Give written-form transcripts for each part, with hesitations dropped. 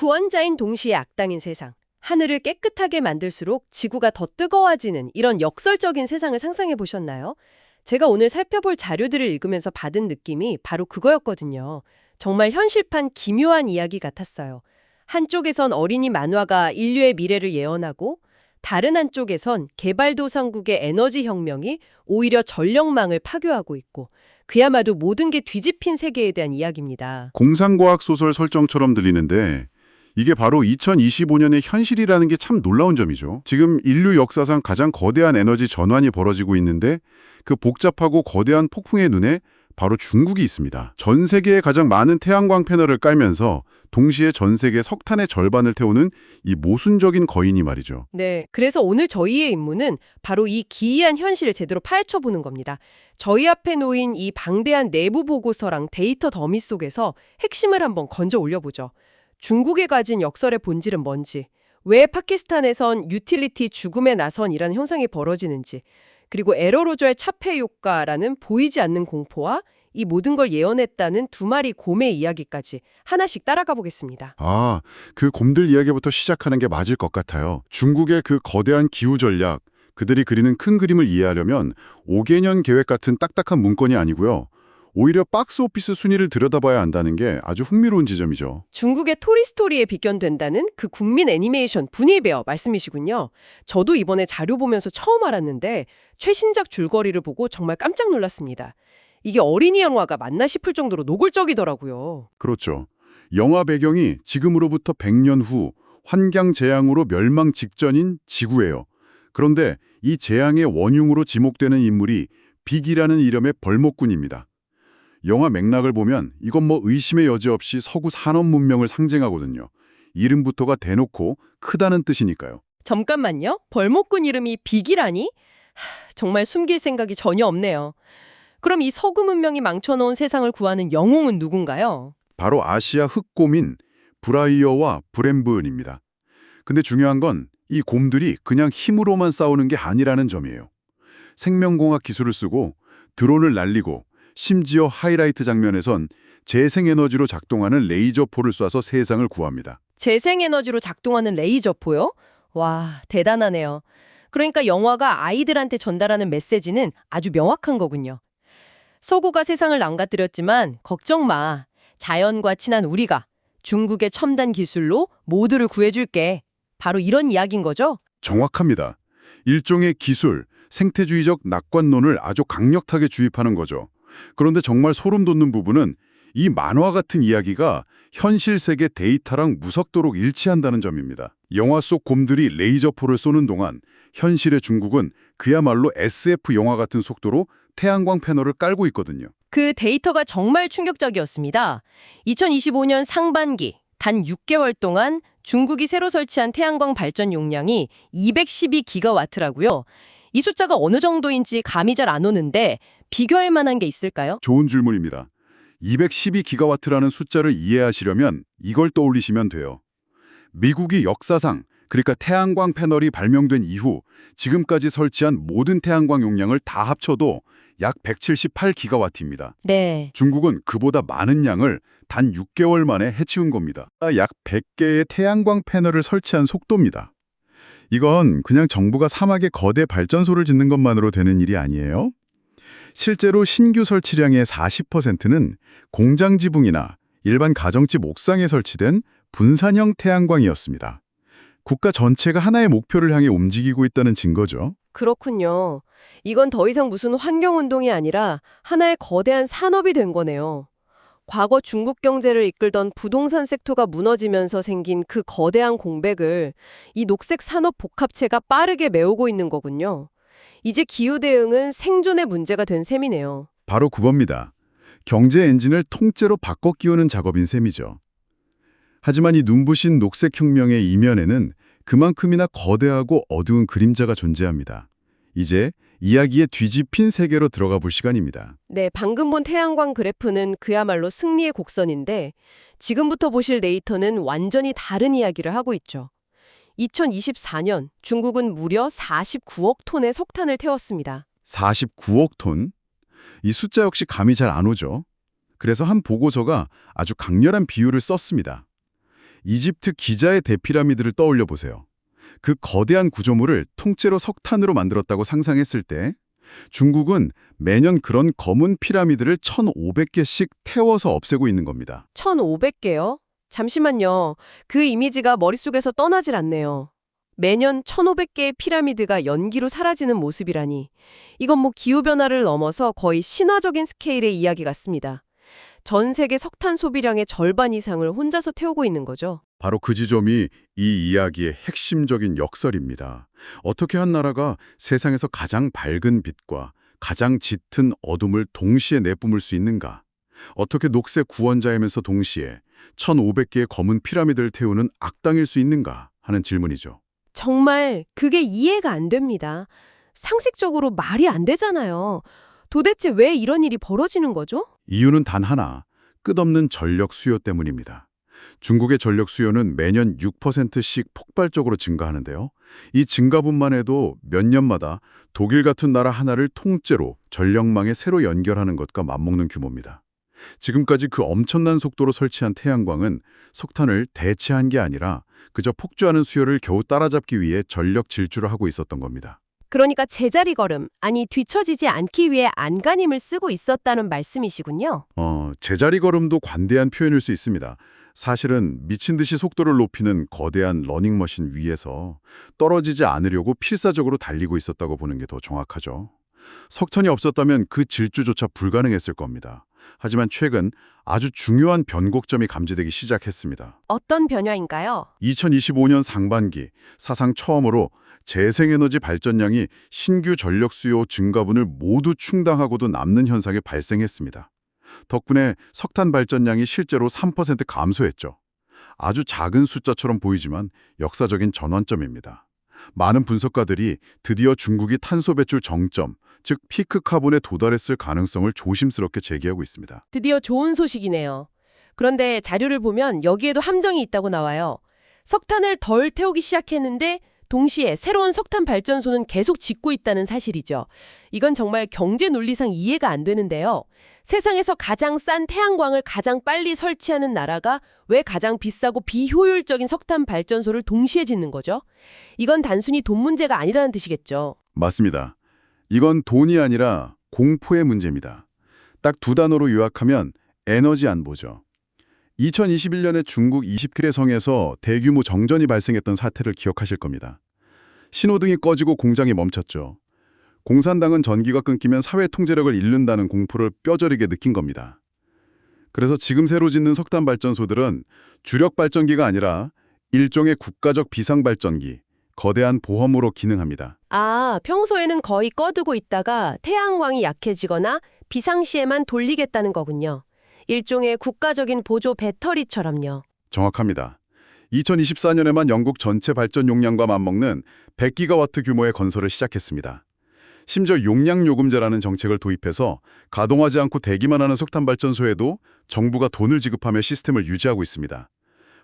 구원자인 동시에 악당인 세상. 하늘을 깨끗하게 만들수록 지구가 더 뜨거워지는 이런 역설적인 세상을 상상해 보셨나요? 제가 오늘 살펴볼 자료들을 읽으면서 받은 느낌이 바로 그거였거든요. 정말 현실판 기묘한 이야기 같았어요. 한쪽에선 어린이 만화가 인류의 미래를 예언하고 다른 한쪽에선 개발도상국의 에너지 혁명이 오히려 전력망을 파괴하고 있고 그야말로 모든 게 뒤집힌 세계에 대한 이야기입니다. 공상과학 소설 설정처럼 들리는데 이게 바로 2025년의 현실이라는 게 참 놀라운 점이죠. 지금 인류 역사상 가장 거대한 에너지 전환이 벌어지고 있는데 그 복잡하고 거대한 폭풍의 눈에 바로 중국이 있습니다. 전 세계에 가장 많은 태양광 패널을 깔면서 동시에 전 세계 석탄의 절반을 태우는 이 모순적인 거인이 말이죠. 네, 그래서 오늘 저희의 임무는 바로 이 기이한 현실을 제대로 파헤쳐보는 겁니다. 저희 앞에 놓인 이 방대한 내부 보고서랑 데이터 더미 속에서 핵심을 한번 건져 올려보죠. 중국이 가진 역설의 본질은 뭔지, 왜 파키스탄에선 유틸리티 죽음에 나선이라는 현상이 벌어지는지, 그리고 에러로저의 차폐 효과라는 보이지 않는 공포와 이 모든 걸 예언했다는 두 마리 곰의 이야기까지 하나씩 따라가 보겠습니다. 그 곰들 이야기부터 시작하는 게 맞을 것 같아요. 중국의 그 거대한 기후 전략, 그들이 그리는 큰 그림을 이해하려면 5개년 계획 같은 딱딱한 문건이 아니고요. 오히려 박스 오피스 순위를 들여다봐야 한다는 게 아주 흥미로운 지점이죠. 중국의 토이스토리에 비견된다는 그 국민 애니메이션 분이베어 말씀이시군요. 저도 이번에 자료 보면서 처음 알았는데 최신작 줄거리를 보고 정말 깜짝 놀랐습니다. 이게 어린이 영화가 맞나 싶을 정도로 노골적이더라고요. 그렇죠. 영화 배경이 지금으로부터 100년 후 환경 재앙으로 멸망 직전인 지구예요. 그런데 이 재앙의 원흉으로 지목되는 인물이 빅이라는 이름의 벌목꾼입니다. 영화 맥락을 보면 이건 뭐 의심의 여지 없이 서구 산업 문명을 상징하거든요. 이름부터가 대놓고 크다는 뜻이니까요. 잠깐만요. 벌목꾼 이름이 빅이라니? 정말 숨길 생각이 전혀 없네요. 그럼 이 서구 문명이 망쳐놓은 세상을 구하는 영웅은 누군가요? 바로 아시아 흑곰인 브라이어와 브렘브은입니다. 근데 중요한 건 이 곰들이 그냥 힘으로만 싸우는 게 아니라는 점이에요. 생명공학 기술을 쓰고 드론을 날리고 심지어 하이라이트 장면에선 재생에너지로 작동하는 레이저포를 쏴서 세상을 구합니다. 재생에너지로 작동하는 레이저포요? 와, 대단하네요. 그러니까 영화가 아이들한테 전달하는 메시지는 아주 명확한 거군요. 서구가 세상을 망가뜨렸지만 걱정 마. 자연과 친한 우리가 중국의 첨단 기술로 모두를 구해줄게. 바로 이런 이야기인 거죠? 정확합니다. 일종의 기술, 생태주의적 낙관론을 아주 강력하게 주입하는 거죠. 그런데 정말 소름 돋는 부분은 이 만화 같은 이야기가 현실 세계 데이터랑 무섭도록 일치한다는 점입니다. 영화 속 곰들이 레이저포를 쏘는 동안 현실의 중국은 그야말로 SF 영화 같은 속도로 태양광 패널을 깔고 있거든요. 그 데이터가 정말 충격적이었습니다. 2025년 상반기 단 6개월 동안 중국이 새로 설치한 태양광 발전 용량이 212기가와트라고요. 이 숫자가 어느 정도인지 감이 잘 안 오는데 비교할 만한 게 있을까요? 좋은 질문입니다. 212기가와트라는 숫자를 이해하시려면 이걸 떠올리시면 돼요. 미국이 역사상, 그러니까 태양광 패널이 발명된 이후 지금까지 설치한 모든 태양광 용량을 다 합쳐도 약 178기가와트입니다. 네. 중국은 그보다 많은 양을 단 6개월 만에 해치운 겁니다. 약 100개의 태양광 패널을 설치한 속도입니다. 이건 그냥 정부가 사막에 거대 발전소를 짓는 것만으로 되는 일이 아니에요. 실제로 신규 설치량의 40%는 공장 지붕이나 일반 가정집 옥상에 설치된 분산형 태양광이었습니다. 국가 전체가 하나의 목표를 향해 움직이고 있다는 증거죠. 그렇군요. 이건 더 이상 무슨 환경운동이 아니라 하나의 거대한 산업이 된 거네요. 과거 중국 경제를 이끌던 부동산 섹터가 무너지면서 생긴 그 거대한 공백을 이 녹색 산업 복합체가 빠르게 메우고 있는 거군요. 이제 기후 대응은 생존의 문제가 된 셈이네요. 바로 그겁니다. 경제 엔진을 통째로 바꿔 끼우는 작업인 셈이죠. 하지만 이 눈부신 녹색 혁명의 이면에는 그만큼이나 거대하고 어두운 그림자가 존재합니다. 이제 이야기의 뒤집힌 세계로 들어가 볼 시간입니다. 네, 방금 본 태양광 그래프는 그야말로 승리의 곡선인데 지금부터 보실 데이터는 완전히 다른 이야기를 하고 있죠. 2024년 중국은 무려 49억 톤의 석탄을 태웠습니다. 49억 톤? 이 숫자 역시 감이 잘 안 오죠. 그래서 한 보고서가 아주 강렬한 비율을 썼습니다. 이집트 기자의 대피라미드를 떠올려 보세요. 그 거대한 구조물을 통째로 석탄으로 만들었다고 상상했을 때 중국은 매년 그런 검은 피라미드를 1,500개씩 태워서 없애고 있는 겁니다. 1,500개요? 잠시만요. 그 이미지가 머릿속에서 떠나질 않네요. 매년 1,500개의 피라미드가 연기로 사라지는 모습이라니. 이건 뭐 기후변화를 넘어서 거의 신화적인 스케일의 이야기 같습니다. 전 세계 석탄 소비량의 절반 이상을 혼자서 태우고 있는 거죠. 바로 그 지점이 이 이야기의 핵심적인 역설입니다. 어떻게 한 나라가 세상에서 가장 밝은 빛과 가장 짙은 어둠을 동시에 내뿜을 수 있는가? 어떻게 녹색 구원자이면서 동시에 1,500개의 검은 피라미드를 태우는 악당일 수 있는가 하는 질문이죠. 정말 그게 이해가 안 됩니다. 상식적으로 말이 안 되잖아요. 도대체 왜 이런 일이 벌어지는 거죠? 이유는 단 하나, 끝없는 전력 수요 때문입니다. 중국의 전력 수요는 매년 6%씩 폭발적으로 증가하는데요. 이 증가분만 해도 몇 년마다 독일 같은 나라 하나를 통째로 전력망에 새로 연결하는 것과 맞먹는 규모입니다. 지금까지 그 엄청난 속도로 설치한 태양광은 석탄을 대체한 게 아니라 그저 폭주하는 수요를 겨우 따라잡기 위해 전력 질주를 하고 있었던 겁니다. 그러니까 제자리 걸음, 아니 뒤처지지 않기 위해 안간힘을 쓰고 있었다는 말씀이시군요. 제자리 걸음도 관대한 표현일 수 있습니다. 사실은 미친 듯이 속도를 높이는 거대한 러닝머신 위에서 떨어지지 않으려고 필사적으로 달리고 있었다고 보는 게 더 정확하죠. 석탄이 없었다면 그 질주조차 불가능했을 겁니다. 하지만 최근 아주 중요한 변곡점이 감지되기 시작했습니다. 어떤 변화인가요? 2025년 상반기 사상 처음으로 재생에너지 발전량이 신규 전력 수요 증가분을 모두 충당하고도 남는 현상이 발생했습니다. 덕분에 석탄 발전량이 실제로 3% 감소했죠. 아주 작은 숫자처럼 보이지만 역사적인 전환점입니다. 많은 분석가들이 드디어 중국이 탄소 배출 정점, 즉 피크 카본에 도달했을 가능성을 조심스럽게 제기하고 있습니다. 드디어 좋은 소식이네요. 그런데 자료를 보면 여기에도 함정이 있다고 나와요. 석탄을 덜 태우기 시작했는데 동시에 새로운 석탄 발전소는 계속 짓고 있다는 사실이죠. 이건 정말 경제 논리상 이해가 안 되는데요. 세상에서 가장 싼 태양광을 가장 빨리 설치하는 나라가 왜 가장 비싸고 비효율적인 석탄 발전소를 동시에 짓는 거죠? 이건 단순히 돈 문제가 아니라는 뜻이겠죠. 맞습니다. 이건 돈이 아니라 공포의 문제입니다. 딱 두 단어로 요약하면 에너지 안보죠. 2021년에 중국 20킬의 성에서 대규모 정전이 발생했던 사태를 기억하실 겁니다. 신호등이 꺼지고 공장이 멈췄죠. 공산당은 전기가 끊기면 사회 통제력을 잃는다는 공포를 뼈저리게 느낀 겁니다. 그래서 지금 새로 짓는 석탄 발전소들은 주력 발전기가 아니라 일종의 국가적 비상발전기, 거대한 보험으로 기능합니다. 평소에는 거의 꺼두고 있다가 태양광이 약해지거나 비상시에만 돌리겠다는 거군요. 일종의 국가적인 보조 배터리처럼요. 정확합니다. 2024년에만 영국 전체 발전 용량과 맞먹는 100기가와트 규모의 건설을 시작했습니다. 심지어 용량요금제라는 정책을 도입해서 가동하지 않고 대기만 하는 석탄 발전소에도 정부가 돈을 지급하며 시스템을 유지하고 있습니다.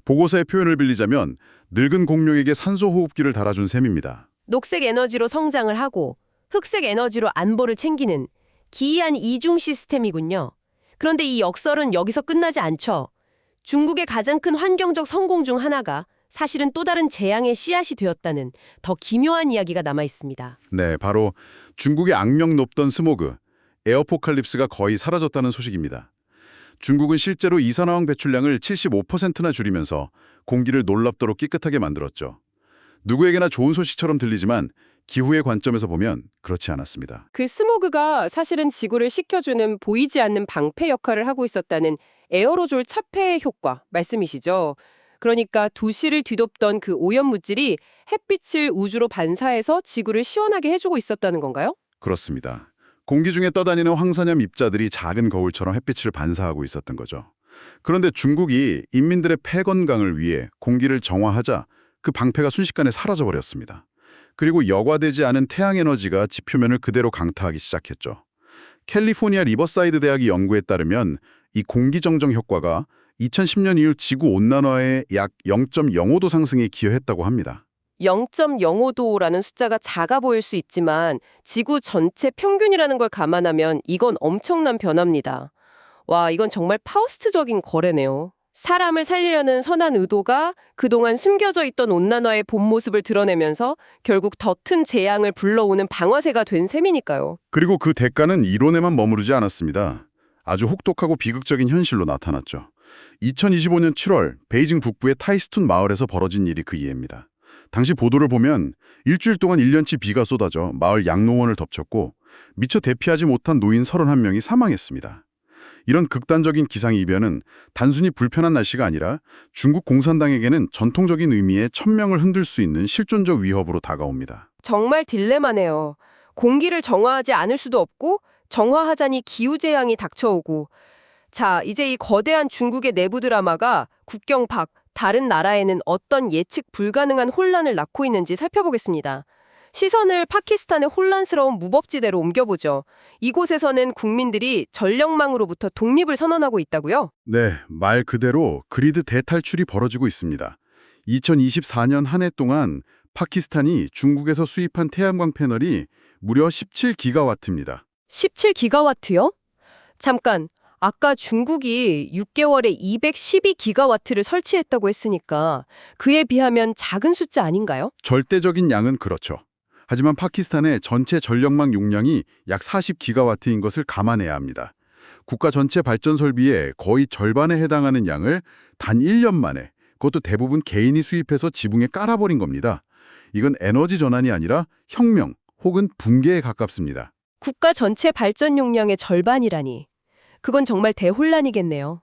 보고서의 표현을 빌리자면 늙은 공룡에게 산소호흡기를 달아준 셈입니다. 녹색 에너지로 성장을 하고 흑색 에너지로 안보를 챙기는 기이한 이중 시스템이군요. 그런데 이 역설은 여기서 끝나지 않죠. 중국의 가장 큰 환경적 성공 중 하나가 사실은 또 다른 재앙의 씨앗이 되었다는 더 기묘한 이야기가 남아 있습니다. 네, 바로 중국의 악명 높던 스모그, 에어포칼립스가 거의 사라졌다는 소식입니다. 중국은 실제로 이산화황 배출량을 75%나 줄이면서 공기를 놀랍도록 깨끗하게 만들었죠. 누구에게나 좋은 소식처럼 들리지만 기후의 관점에서 보면 그렇지 않았습니다. 그 스모그가 사실은 지구를 식혀주는 보이지 않는 방패 역할을 하고 있었다는 에어로졸 차폐 효과 말씀이시죠? 그러니까 도시를 뒤덮던 그 오염물질이 햇빛을 우주로 반사해서 지구를 시원하게 해주고 있었다는 건가요? 그렇습니다. 공기 중에 떠다니는 황산염 입자들이 작은 거울처럼 햇빛을 반사하고 있었던 거죠. 그런데 중국이 인민들의 폐 건강을 위해 공기를 정화하자 그 방패가 순식간에 사라져버렸습니다. 그리고 여과되지 않은 태양에너지가 지표면을 그대로 강타하기 시작했죠. 캘리포니아 리버사이드 대학의 연구에 따르면 이 공기정정 효과가 2010년 이후 지구 온난화의 약 0.05도 상승에 기여했다고 합니다. 0.05도라는 숫자가 작아 보일 수 있지만 지구 전체 평균이라는 걸 감안하면 이건 엄청난 변화입니다. 와, 이건 정말 파우스트적인 거래네요. 사람을 살리려는 선한 의도가 그동안 숨겨져 있던 온난화의 본 모습을 드러내면서 결국 더 큰 재앙을 불러오는 방아쇠가 된 셈이니까요. 그리고 그 대가는 이론에만 머무르지 않았습니다. 아주 혹독하고 비극적인 현실로 나타났죠. 2025년 7월 베이징 북부의 타이스툰 마을에서 벌어진 일이 그 예입니다. 당시 보도를 보면 일주일 동안 1년치 비가 쏟아져 마을 양농원을 덮쳤고 미처 대피하지 못한 노인 31명이 사망했습니다. 이런 극단적인 기상이변은 단순히 불편한 날씨가 아니라 중국 공산당에게는 전통적인 의미의 천명을 흔들 수 있는 실존적 위협으로 다가옵니다. 정말 딜레마네요. 공기를 정화하지 않을 수도 없고 정화하자니 기후재앙이 닥쳐오고 자, 이제 이 거대한 중국의 내부 드라마가 국경 밖 다른 나라에는 어떤 예측 불가능한 혼란을 낳고 있는지 살펴보겠습니다. 시선을 파키스탄의 혼란스러운 무법지대로 옮겨보죠. 이곳에서는 국민들이 전력망으로부터 독립을 선언하고 있다고요? 네, 말 그대로 그리드 대탈출이 벌어지고 있습니다. 2024년 한 해 동안 파키스탄이 중국에서 수입한 태양광 패널이 무려 17기가와트입니다. 17기가와트요? 잠깐, 아까 중국이 6개월에 212기가와트를 설치했다고 했으니까 그에 비하면 작은 숫자 아닌가요? 절대적인 양은 그렇죠. 하지만 파키스탄의 전체 전력망 용량이 약 40기가와트인 것을 감안해야 합니다. 국가 전체 발전 설비의 거의 절반에 해당하는 양을 단 1년 만에, 그것도 대부분 개인이 수입해서 지붕에 깔아버린 겁니다. 이건 에너지 전환이 아니라 혁명 혹은 붕괴에 가깝습니다. 국가 전체 발전 용량의 절반이라니. 그건 정말 대혼란이겠네요.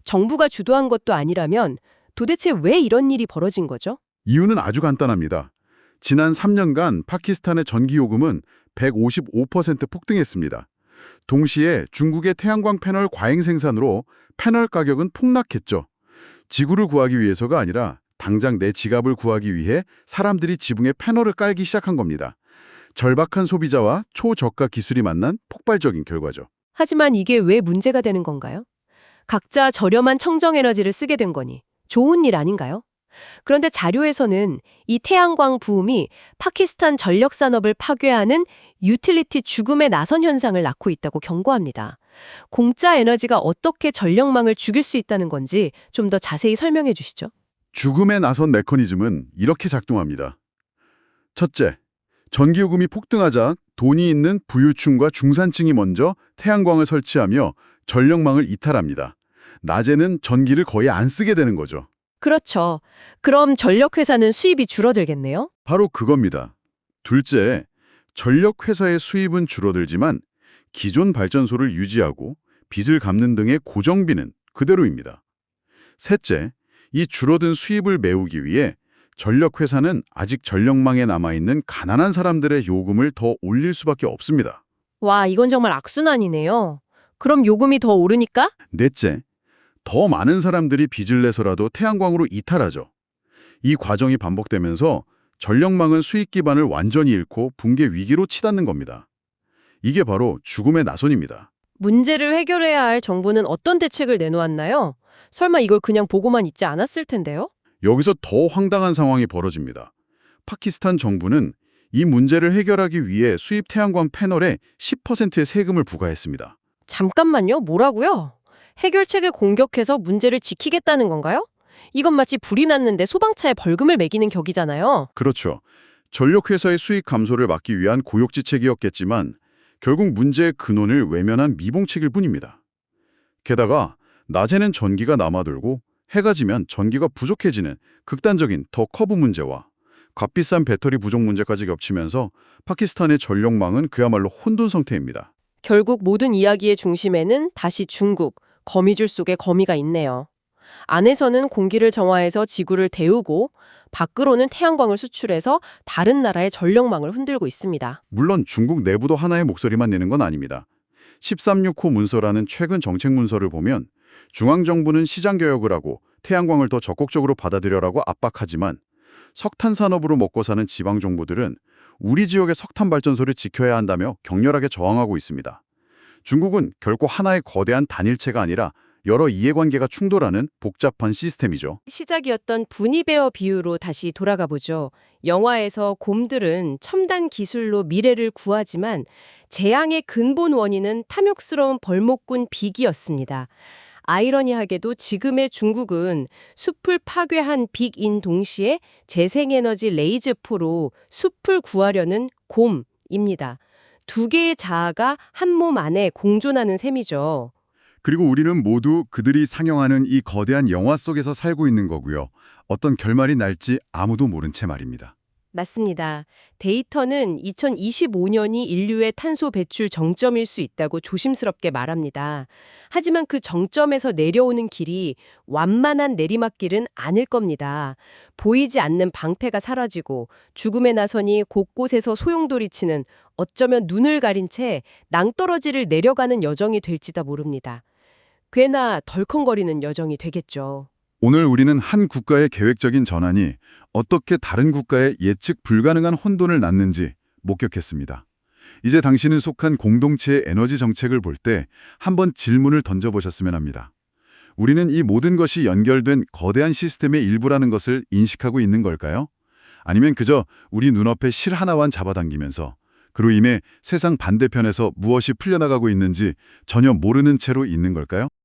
정부가 주도한 것도 아니라면 도대체 왜 이런 일이 벌어진 거죠? 이유는 아주 간단합니다. 지난 3년간 파키스탄의 전기요금은 155% 폭등했습니다. 동시에 중국의 태양광 패널 과잉 생산으로 패널 가격은 폭락했죠. 지구를 구하기 위해서가 아니라 당장 내 지갑을 구하기 위해 사람들이 지붕에 패널을 깔기 시작한 겁니다. 절박한 소비자와 초저가 기술이 만난 폭발적인 결과죠. 하지만 이게 왜 문제가 되는 건가요? 각자 저렴한 청정에너지를 쓰게 된 거니 좋은 일 아닌가요? 그런데 자료에서는 이 태양광 부음이 파키스탄 전력 산업을 파괴하는 유틸리티 죽음의 나선 현상을 낳고 있다고 경고합니다. 공짜 에너지가 어떻게 전력망을 죽일 수 있다는 건지 좀 더 자세히 설명해 주시죠. 죽음에 나선 메커니즘은 이렇게 작동합니다. 첫째, 전기요금이 폭등하자 돈이 있는 부유층과 중산층이 먼저 태양광을 설치하며 전력망을 이탈합니다. 낮에는 전기를 거의 안 쓰게 되는 거죠. 그렇죠. 그럼 전력회사는 수입이 줄어들겠네요? 바로 그겁니다. 둘째, 전력회사의 수입은 줄어들지만 기존 발전소를 유지하고 빚을 갚는 등의 고정비는 그대로입니다. 셋째, 이 줄어든 수입을 메우기 위해 전력회사는 아직 전력망에 남아있는 가난한 사람들의 요금을 더 올릴 수밖에 없습니다. 와, 이건 정말 악순환이네요. 그럼 요금이 더 오르니까? 넷째, 더 많은 사람들이 빚을 내서라도 태양광으로 이탈하죠. 이 과정이 반복되면서 전력망은 수익 기반을 완전히 잃고 붕괴 위기로 치닫는 겁니다. 이게 바로 죽음의 나선입니다. 문제를 해결해야 할 정부는 어떤 대책을 내놓았나요? 설마 이걸 그냥 보고만 있지 않았을 텐데요? 여기서 더 황당한 상황이 벌어집니다. 파키스탄 정부는 이 문제를 해결하기 위해 수입 태양광 패널에 10%의 세금을 부과했습니다. 잠깐만요. 뭐라고요? 해결책을 공격해서 문제를 지키겠다는 건가요? 이건 마치 불이 났는데 소방차에 벌금을 매기는 격이잖아요. 그렇죠. 전력회사의 수익 감소를 막기 위한 고육지책이었겠지만 결국 문제의 근원을 외면한 미봉책일 뿐입니다. 게다가 낮에는 전기가 남아돌고 해가 지면 전기가 부족해지는 극단적인 더 커브 문제와 값비싼 배터리 부족 문제까지 겹치면서 파키스탄의 전력망은 그야말로 혼돈 상태입니다. 결국 모든 이야기의 중심에는 다시 중국, 거미줄 속에 거미가 있네요. 안에서는 공기를 정화해서 지구를 데우고 밖으로는 태양광을 수출해서 다른 나라의 전력망을 흔들고 있습니다. 물론 중국 내부도 하나의 목소리만 내는 건 아닙니다. 1369 문서라는 최근 정책 문서를 보면 중앙정부는 시장 개혁을 하고 태양광을 더 적극적으로 받아들여라고 압박하지만 석탄 산업으로 먹고 사는 지방 정부들은 우리 지역의 석탄 발전소를 지켜야 한다며 격렬하게 저항하고 있습니다. 중국은 결코 하나의 거대한 단일체가 아니라 여러 이해관계가 충돌하는 복잡한 시스템이죠. 시작이었던 분이베어 비유로 다시 돌아가 보죠. 영화에서 곰들은 첨단 기술로 미래를 구하지만 재앙의 근본 원인은 탐욕스러운 벌목꾼 비기였습니다. 아이러니하게도 지금의 중국은 숲을 파괴한 빅인 동시에 재생에너지 레이즈포로 숲을 구하려는 곰입니다. 두 개의 자아가 한 몸 안에 공존하는 셈이죠. 그리고 우리는 모두 그들이 상영하는 이 거대한 영화 속에서 살고 있는 거고요. 어떤 결말이 날지 아무도 모른 채 말입니다. 맞습니다. 데이터는 2025년이 인류의 탄소 배출 정점일 수 있다고 조심스럽게 말합니다. 하지만 그 정점에서 내려오는 길이 완만한 내리막길은 아닐 겁니다. 보이지 않는 방패가 사라지고 죽음의 나선이 곳곳에서 소용돌이치는 어쩌면 눈을 가린 채 낭떠러지를 내려가는 여정이 될지도 모릅니다. 꽤나 덜컹거리는 여정이 되겠죠. 오늘 우리는 한 국가의 계획적인 전환이 어떻게 다른 국가의 예측 불가능한 혼돈을 낳는지 목격했습니다. 이제 당신은 속한 공동체의 에너지 정책을 볼 때 한번 질문을 던져보셨으면 합니다. 우리는 이 모든 것이 연결된 거대한 시스템의 일부라는 것을 인식하고 있는 걸까요? 아니면 그저 우리 눈앞에 실 하나만 잡아당기면서 그로 인해 세상 반대편에서 무엇이 풀려나가고 있는지 전혀 모르는 채로 있는 걸까요?